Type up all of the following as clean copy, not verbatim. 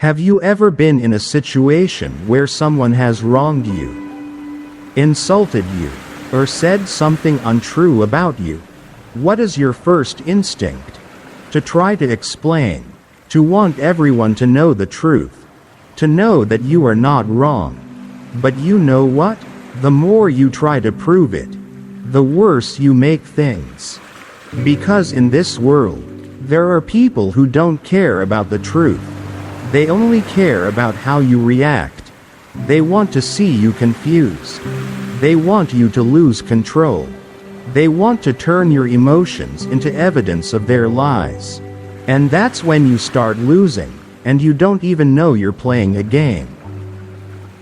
Have you ever been in a situation where someone has wronged you, insulted you, or said something untrue about you? What is your first instinct? To try to explain, to want everyone to know the truth, to know that you are not wrong. But you know what? The more you try to prove it, the worse you make things. Because in this world, there are people who don't care about the truth. They only care about how you react. They want to see you confused. They want you to lose control. They want to turn your emotions into evidence of their lies. And that's when you start losing, and you don't even know you're playing a game.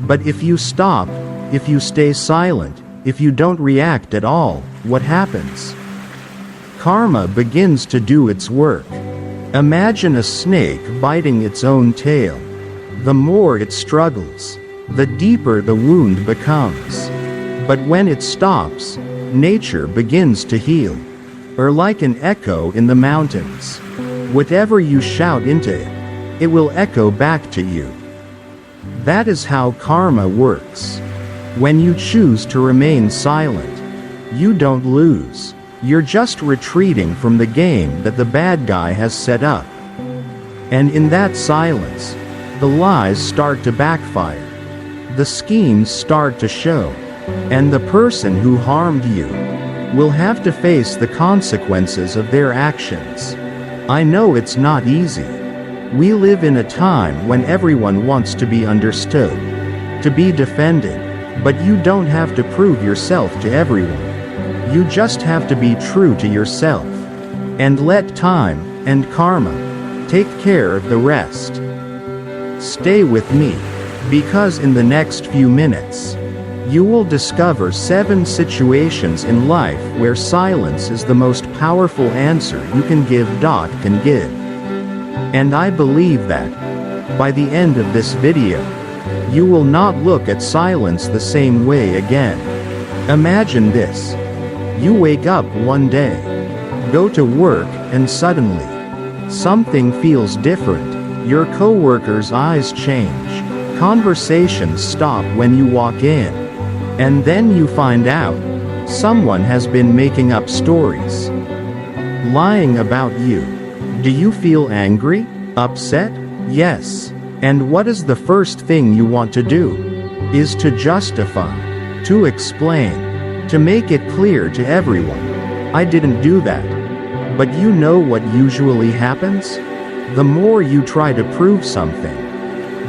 But if you stop, if you stay silent, if you don't react at all, what happens? Karma begins to do its work. Imagine a snake biting its own tail. The more it struggles, the deeper the wound becomes. But when it stops, nature begins to heal. Or like an echo in the mountains. Whatever you shout into it, it will echo back to you. That is how karma works. When you choose to remain silent, you don't lose. You're just retreating from the game that the bad guy has set up. And in that silence, the lies start to backfire. The schemes start to show. And the person who harmed you will have to face the consequences of their actions. I know it's not easy. We live in a time when everyone wants to be understood, to be defended, but you don't have to prove yourself to everyone. You just have to be true to yourself. And let time and karma take care of the rest. Stay with me, because in the next few minutes, you will discover 7 situations in life where silence is the most powerful answer you can give. And I believe that, by the end of this video, you will not look at silence the same way again. Imagine this. You wake up one day, go to work, and suddenly, something feels different. Your coworkers' eyes change. Conversations stop when you walk in. And then you find out, someone has been making up stories, lying about you. Do you feel angry? Upset? Yes. And what is the first thing you want to do? Is to justify, to explain, to make it clear to everyone. I didn't do that. But you know what usually happens? The more you try to prove something,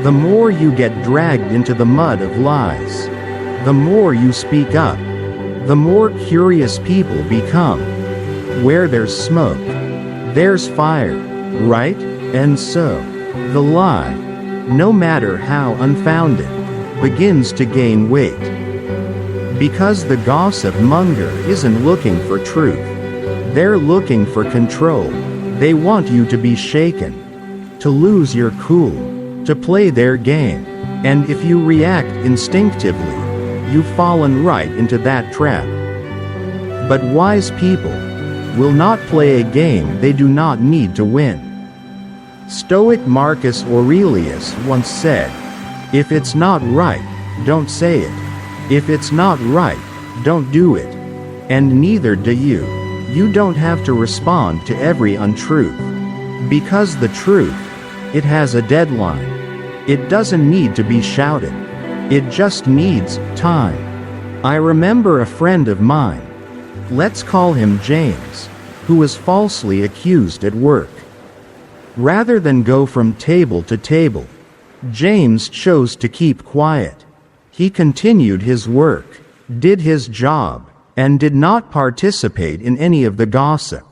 the more you get dragged into the mud of lies. The more you speak up, the more curious people become. Where there's smoke, there's fire, right? And so, the lie, no matter how unfounded, begins to gain weight. Because the gossip monger isn't looking for truth. They're looking for control. They want you to be shaken, to lose your cool, to play their game. And if you react instinctively, you've fallen right into that trap. But wise people will not play a game they do not need to win. Stoic Marcus Aurelius once said, "If it's not right, don't say it. If it's not right, don't do it. And neither do you. You don't have to respond to every untruth. Because the truth, it has a deadline. It doesn't need to be shouted. It just needs time." I remember a friend of mine, let's call him James, who was falsely accused at work. Rather than go from table to table, James chose to keep quiet. He continued his work, did his job, and did not participate in any of the gossip.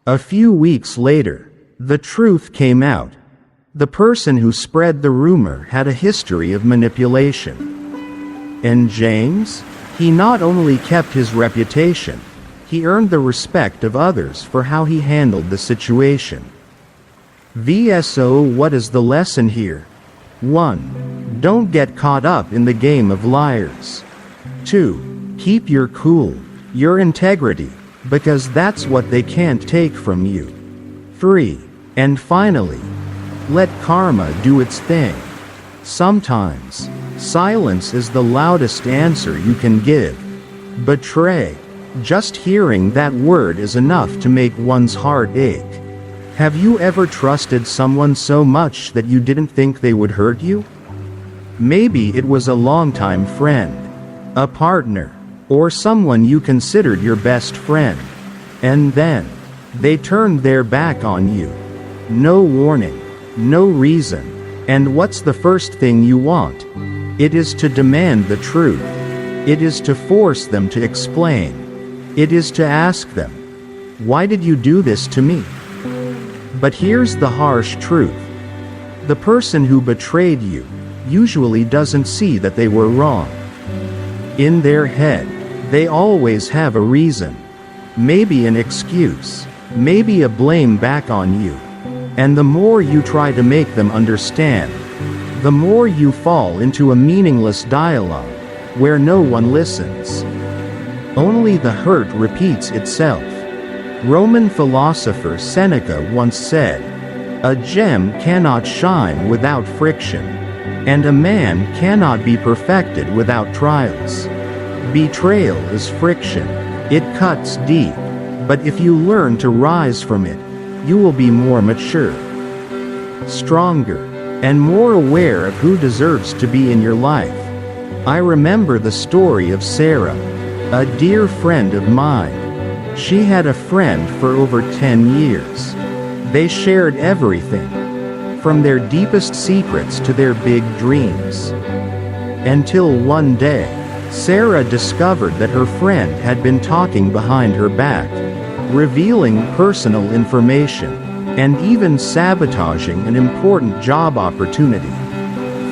A few weeks later, the truth came out. The person who spread the rumor had a history of manipulation. And James? He not only kept his reputation, he earned the respect of others for how he handled the situation. So what is the lesson here? 1. Don't get caught up in the game of liars. 2. Keep your cool, your integrity, because that's what they can't take from you. 3. And finally, Let karma do its thing. Sometimes, silence is the loudest answer you can give. Betray. Just hearing that word is enough to make one's heart ache. Have you ever trusted someone so much that you didn't think they would hurt you? Maybe it was a longtime friend, a partner, or someone you considered your best friend. And then, they turned their back on you. No warning, no reason. And what's the first thing you want? It is to demand the truth. It is to force them to explain. It is to ask them, "Why did you do this to me?" But here's the harsh truth. The person who betrayed you usually doesn't see that they were wrong. In their head, they always have a reason. Maybe an excuse, maybe a blame back on you. And the more you try to make them understand, the more you fall into a meaningless dialogue, where no one listens. Only the hurt repeats itself. Roman philosopher Seneca once said, "A gem cannot shine without friction, and a man cannot be perfected without trials." Betrayal is friction. It cuts deep, but if you learn to rise from it, you will be more mature, stronger, and more aware of who deserves to be in your life. I remember the story of Sarah, a dear friend of mine. She had a friend for over 10 years. They shared everything, from their deepest secrets to their big dreams. Until one day, Sarah discovered that her friend had been talking behind her back, revealing personal information, and even sabotaging an important job opportunity.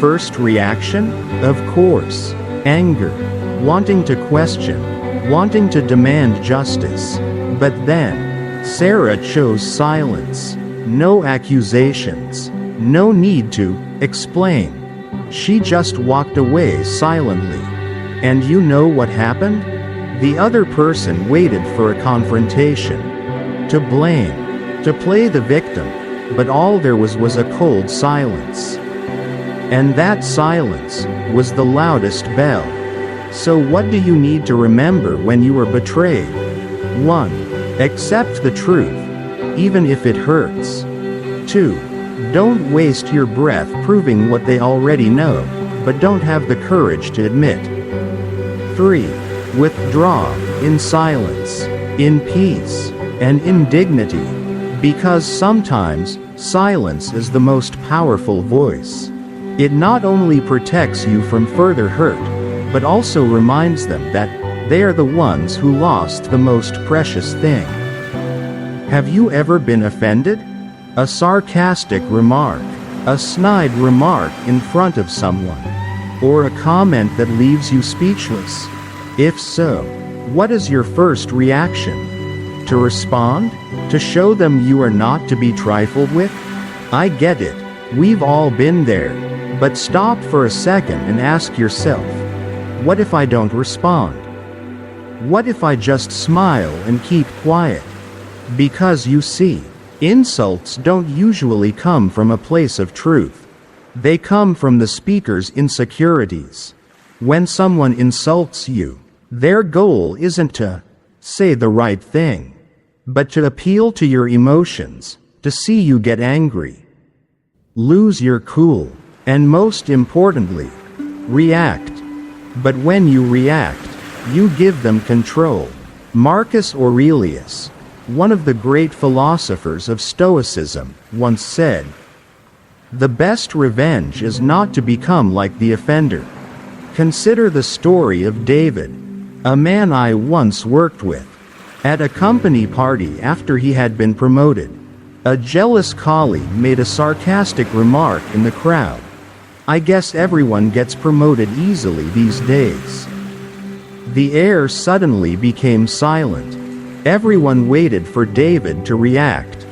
First reaction? Of course, anger, wanting to question, wanting to demand justice. But then, Sarah chose silence. No accusations, no need to explain. She just walked away silently. And you know what happened? The other person waited for a confrontation, to blame, to play the victim, but all there was a cold silence. And that silence was the loudest bell. So what do you need to remember when you are betrayed? 1. Accept the truth, even if it hurts. 2. Don't waste your breath proving what they already know, but don't have the courage to admit. 3. Withdraw, in silence, in peace, and in dignity, because sometimes, silence is the most powerful voice. It not only protects you from further hurt, but also reminds them that they are the ones who lost the most precious thing. Have you ever been offended? A sarcastic remark, a snide remark in front of someone, or a comment that leaves you speechless? If so, what is your first reaction? To respond? To show them you are not to be trifled with? I get it, we've all been there, but stop for a second and ask yourself, what if I don't respond? What if I just smile and keep quiet? Because you see, insults don't usually come from a place of truth. They come from the speaker's insecurities. When someone insults you, their goal isn't to say the right thing, but to appeal to your emotions, to see you get angry. Lose your cool, and most importantly, react. But when you react, you give them control. Marcus Aurelius, one of the great philosophers of Stoicism, once said, "The best revenge is not to become like the offender." Consider the story of David, a man I once worked with. At a company party after he had been promoted, a jealous colleague made a sarcastic remark in the crowd. I guess everyone gets promoted easily these days. The air suddenly became silent. Everyone waited for David to react.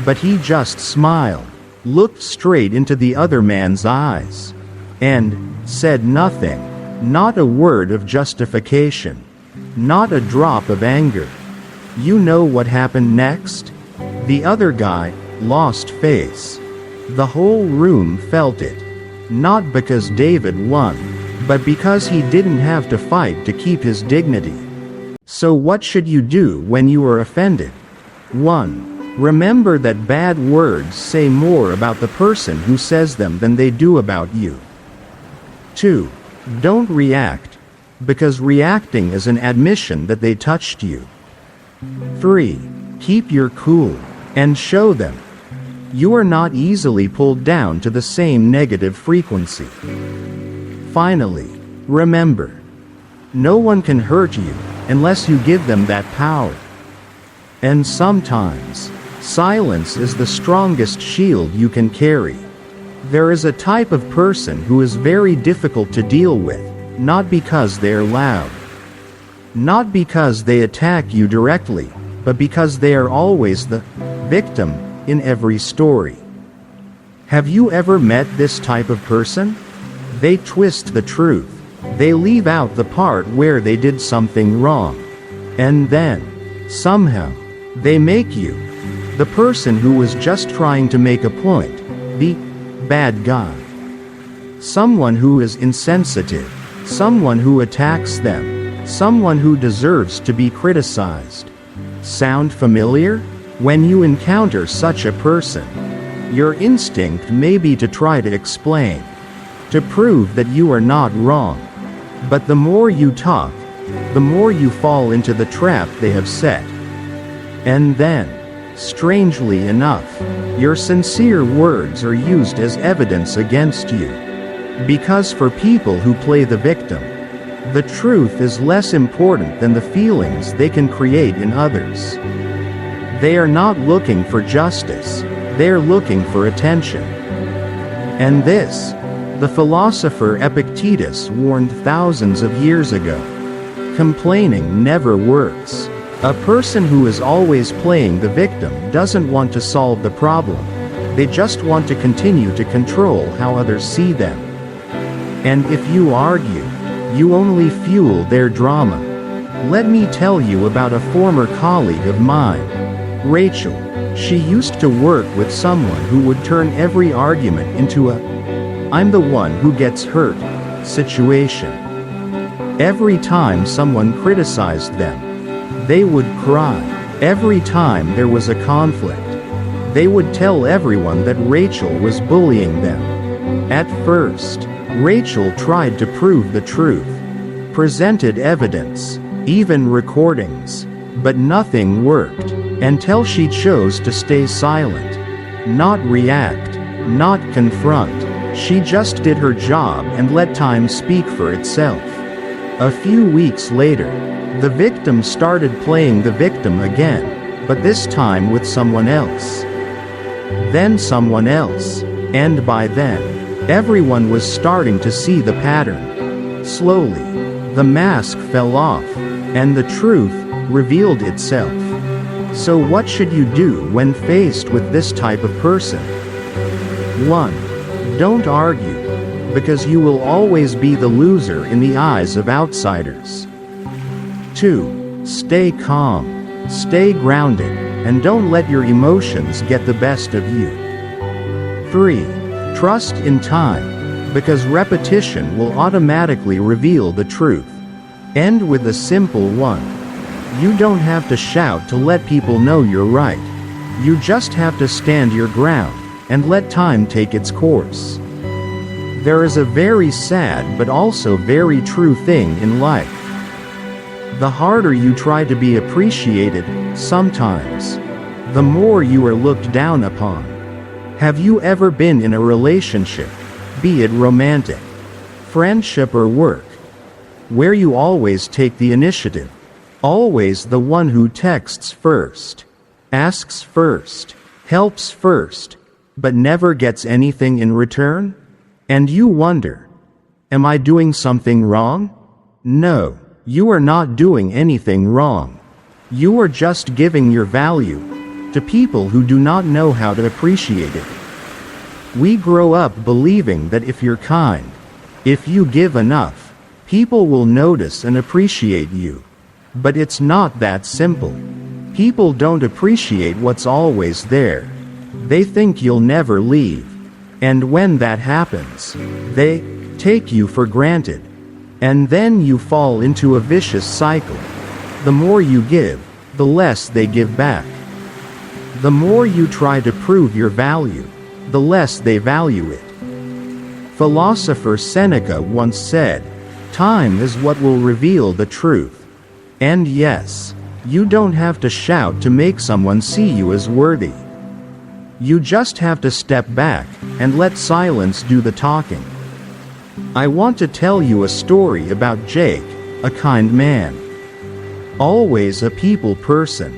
But he just smiled, looked straight into the other man's eyes, and said nothing. Not a word of justification. Not a drop of anger. You know what happened next? The other guy lost face. The whole room felt it. Not because David won, but because he didn't have to fight to keep his dignity. So what should you do when you are offended? 1. Remember that bad words say more about the person who says them than they do about you. 2. Don't react, because reacting is an admission that they touched you. 3. Keep your cool, and show them you are not easily pulled down to the same negative frequency. Finally, remember, no one can hurt you unless you give them that power. And sometimes, silence is the strongest shield you can carry. There is a type of person who is very difficult to deal with, not because they are loud, not because they attack you directly, but because they are always the victim in every story. Have you ever met this type of person? They twist the truth. They leave out the part where they did something wrong. And then, somehow, they make you, the person who was just trying to make a point, the bad guy. Someone who is insensitive, someone who attacks them, someone who deserves to be criticized. Sound familiar? When you encounter such a person, your instinct may be to try to explain, to prove that you are not wrong. But the more you talk, the more you fall into the trap they have set. And then, strangely enough, your sincere words are used as evidence against you. Because for people who play the victim, the truth is less important than the feelings they can create in others. They are not looking for justice, they are looking for attention. And this, the philosopher Epictetus warned thousands of years ago. Complaining never works. A person who is always playing the victim doesn't want to solve the problem. They just want to continue to control how others see them. And if you argue, you only fuel their drama. Let me tell you about a former colleague of mine, Rachel. She used to work with someone who would turn every argument into a "I'm the one who gets hurt" situation. Every time someone criticized them, they would cry. Every time there was a conflict, they would tell everyone that Rachel was bullying them. At first, Rachel tried to prove the truth, presented evidence, even recordings, but nothing worked, until she chose to stay silent, not react, not confront. She just did her job and let time speak for itself. A few weeks later, the victim started playing the victim again, but this time with someone else. Then someone else, and by then, everyone was starting to see the pattern. Slowly, the mask fell off, and the truth revealed itself. So what should you do when faced with this type of person? 1. Don't argue, because you will always be the loser in the eyes of outsiders. 2. Stay calm, stay grounded, and don't let your emotions get the best of you. 3. Trust in time, because repetition will automatically reveal the truth. End with a simple one. You don't have to shout to let people know you're right. You just have to stand your ground and let time take its course. There is a very sad but also very true thing in life. The harder you try to be appreciated, sometimes, the more you are looked down upon. Have you ever been in a relationship, be it romantic, friendship or work, where you always take the initiative? Always the one who texts first, asks first, helps first, but never gets anything in return? And you wonder, am I doing something wrong? No, you are not doing anything wrong. You are just giving your value to people who do not know how to appreciate it. We grow up believing that if you're kind, if you give enough, people will notice and appreciate you. But it's not that simple. People don't appreciate what's always there. They think you'll never leave, And when that happens, they take you for granted. And then you fall into a vicious cycle. The more you give, the less they give back. The more you try to prove your value, the less they value it. Philosopher Seneca once said, "Time is what will reveal the truth." And yes, you don't have to shout to make someone see you as worthy. You just have to step back and let silence do the talking. I want to tell you a story about Jake, a kind man. Always a people person,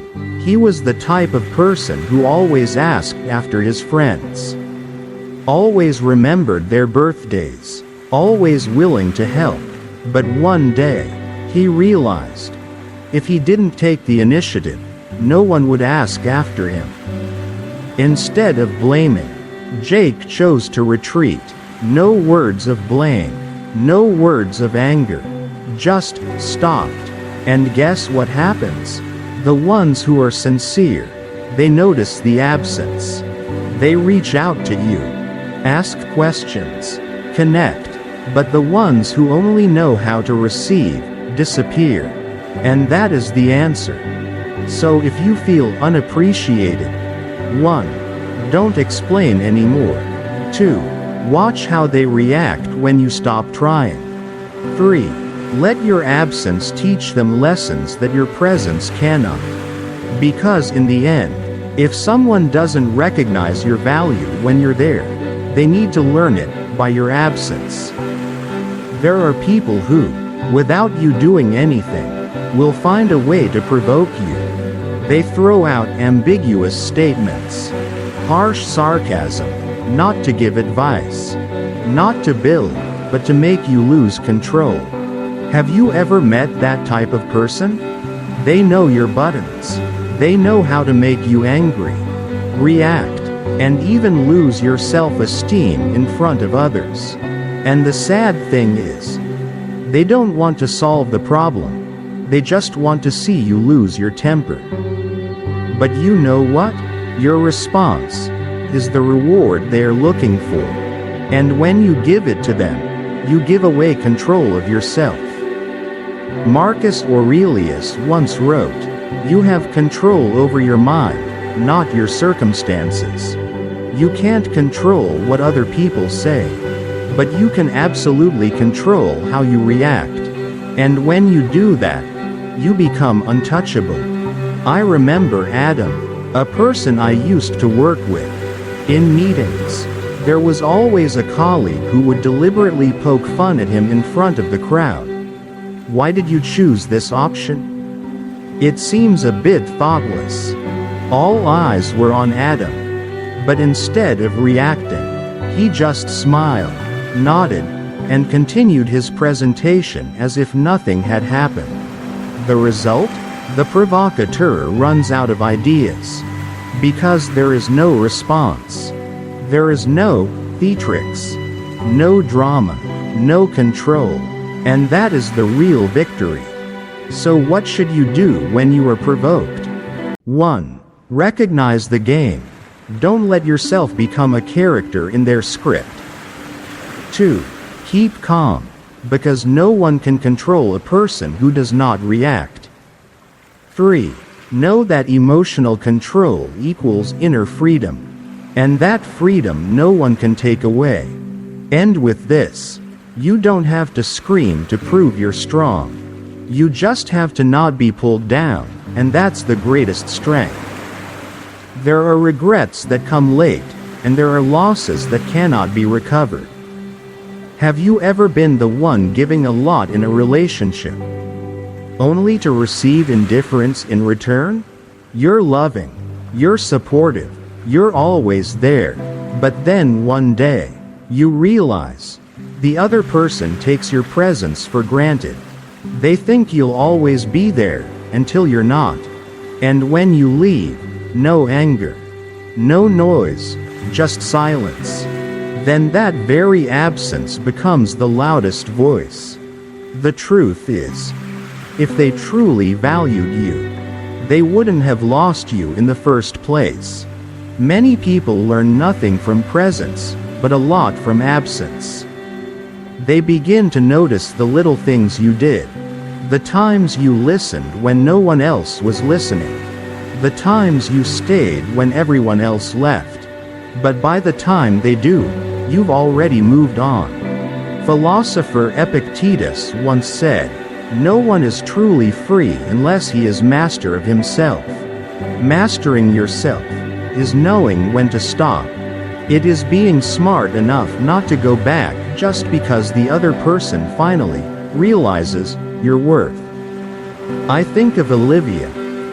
he was the type of person who always asked after his friends. Always remembered their birthdays, always willing to help. But one day, he realized, if he didn't take the initiative, no one would ask after him. Instead of blaming, Jake chose to retreat. No words of blame, no words of anger, just stopped. And guess what happens? The ones who are sincere, they notice the absence. They reach out to you, ask questions, connect, but the ones who only know how to receive, disappear. And that is the answer. So if you feel unappreciated, 1. Don't explain anymore. 2. Watch how they react when you stop trying. 3. Let your absence teach them lessons that your presence cannot. Because in the end, if someone doesn't recognize your value when you're there, they need to learn it by your absence. There are people who, without you doing anything, will find a way to provoke you. They throw out ambiguous statements, harsh sarcasm, not to give advice, not to build, but to make you lose control. Have you ever met that type of person? They know your buttons. They know how to make you angry, react, and even lose your self-esteem in front of others. And the sad thing is, they don't want to solve the problem. They just want to see you lose your temper. But you know what? Your response is the reward they are looking for. And when you give it to them, you give away control of yourself. Marcus Aurelius once wrote, "You have control over your mind, not your circumstances." You can't control what other people say, but you can absolutely control how you react. And when you do that, you become untouchable. I remember Adam, a person I used to work with. In meetings, there was always a colleague who would deliberately poke fun at him in front of the crowd. Why did you choose this option? It seems a bit thoughtless. All eyes were on Adam. But instead of reacting, he just smiled, nodded, and continued his presentation as if nothing had happened. The result? The provocateur runs out of ideas. Because there is no response. There is no theatrics, no drama, no control. And that is the real victory. So what should you do when you are provoked? 1. Recognize the game. Don't let yourself become a character in their script. 2. Keep calm, because no one can control a person who does not react. 3. Know that emotional control equals inner freedom, and that freedom no one can take away. And with this, you don't have to scream to prove you're strong. You just have to not be pulled down, and that's the greatest strength. There are regrets that come late, and there are losses that cannot be recovered. Have you ever been the one giving a lot in a relationship, only to receive indifference in return? You're loving, you're supportive, you're always there, but then one day, you realize, the other person takes your presence for granted. They think you'll always be there, until you're not. And when you leave, no anger, no noise, just silence. Then that very absence becomes the loudest voice. The truth is, if they truly valued you, they wouldn't have lost you in the first place. Many people learn nothing from presence, but a lot from absence. They begin to notice the little things you did. The times you listened when no one else was listening. The times you stayed when everyone else left. But by the time they do, you've already moved on. Philosopher Epictetus once said, "No one is truly free unless he is master of himself." Mastering yourself is knowing when to stop. It is being smart enough not to go back just because the other person finally realizes your worth. I think of Olivia,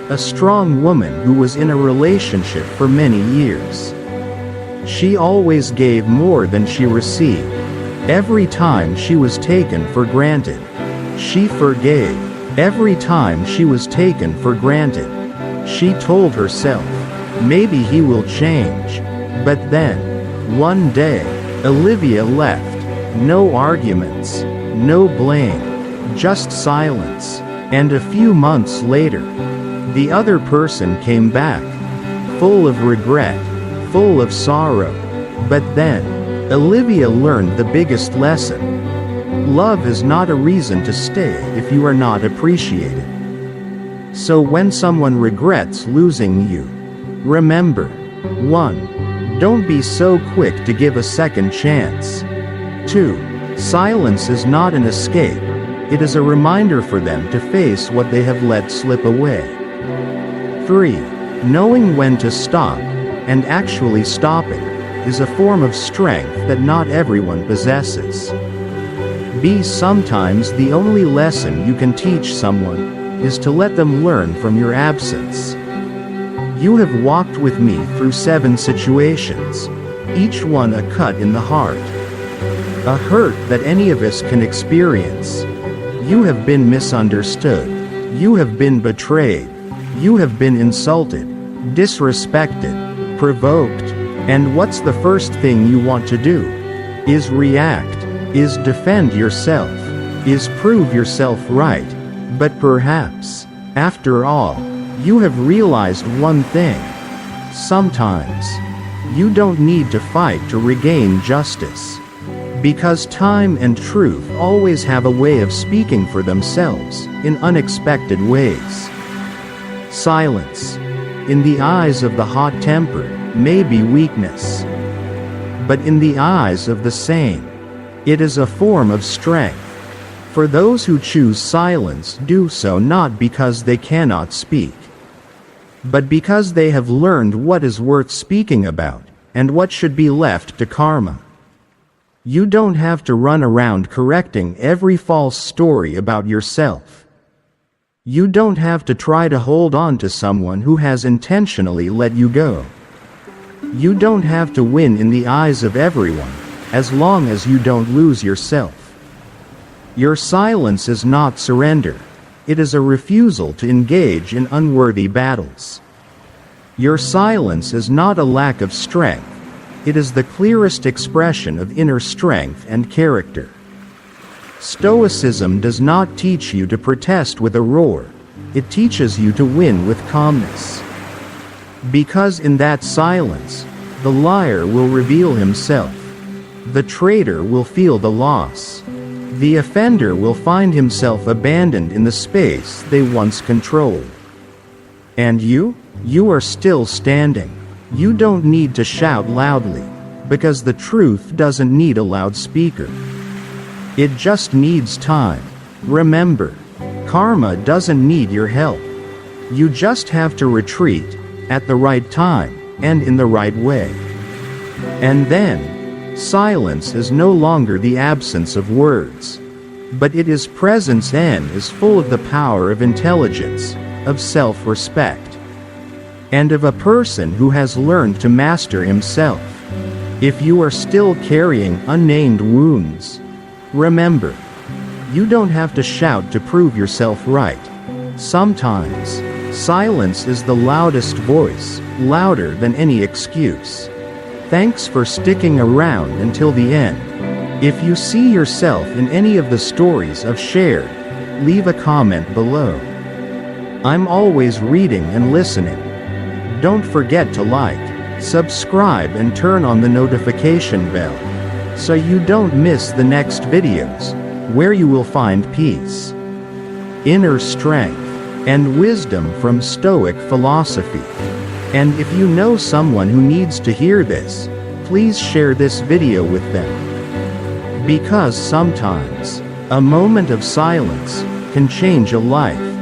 a strong woman who was in a relationship for many years. She always gave more than she received. Every time she was taken for granted, she forgave. Every time she was taken for granted, she told herself, maybe he will change. But then, one day, Olivia left. No arguments, no blame, just silence. And a few months later, the other person came back, full of regret, full of sorrow. But then, Olivia learned the biggest lesson. Love is not a reason to stay if you are not appreciated. So when someone regrets losing you, remember, 1. Don't be so quick to give a second chance. 2. Silence is not an escape, it is a reminder for them to face what they have let slip away. 3. Knowing when to stop, and actually stopping, is a form of strength that not everyone possesses. B. Sometimes the only lesson you can teach someone is to let them learn from your absence. You have walked with me through 7 situations, each one a cut in the heart. A hurt that any of us can experience. You have been misunderstood. You have been betrayed. You have been insulted, disrespected, provoked. And what's the first thing you want to do? Is react, is defend yourself, is prove yourself right. But perhaps, after all, you have realized one thing. Sometimes, you don't need to fight to regain justice. Because time and truth always have a way of speaking for themselves in unexpected ways. Silence, in the eyes of the hot-tempered, may be weakness. But in the eyes of the sane, it is a form of strength. For those who choose silence do so not because they cannot speak, but because they have learned what is worth speaking about, and what should be left to karma. You don't have to run around correcting every false story about yourself. You don't have to try to hold on to someone who has intentionally let you go. You don't have to win in the eyes of everyone, as long as you don't lose yourself. Your silence is not surrender. It is a refusal to engage in unworthy battles. Your silence is not a lack of strength. It is the clearest expression of inner strength and character. Stoicism does not teach you to protest with a roar. It teaches you to win with calmness. Because in that silence, the liar will reveal himself. The traitor will feel the loss. The offender will find himself abandoned in the space they once controlled. And you are still standing. You don't need to shout loudly, because the truth doesn't need a loudspeaker. It just needs time. Remember, karma doesn't need your help. You just have to retreat, at the right time, and in the right way. And then, silence is no longer the absence of words, but it is presence and is full of the power of intelligence, of self-respect, and of a person who has learned to master himself. If you are still carrying unnamed wounds, remember, you don't have to shout to prove yourself right. Sometimes, silence is the loudest voice, louder than any excuse. Thanks for sticking around until the end. If you see yourself in any of the stories I've shared, leave a comment below. I'm always reading and listening. Don't forget to like, Subscribe and turn on the notification bell, so you don't miss the next videos, where you will find peace, inner strength, and wisdom from Stoic philosophy. And if you know someone who needs to hear this, please share this video with them. Because sometimes, a moment of silence can change a life.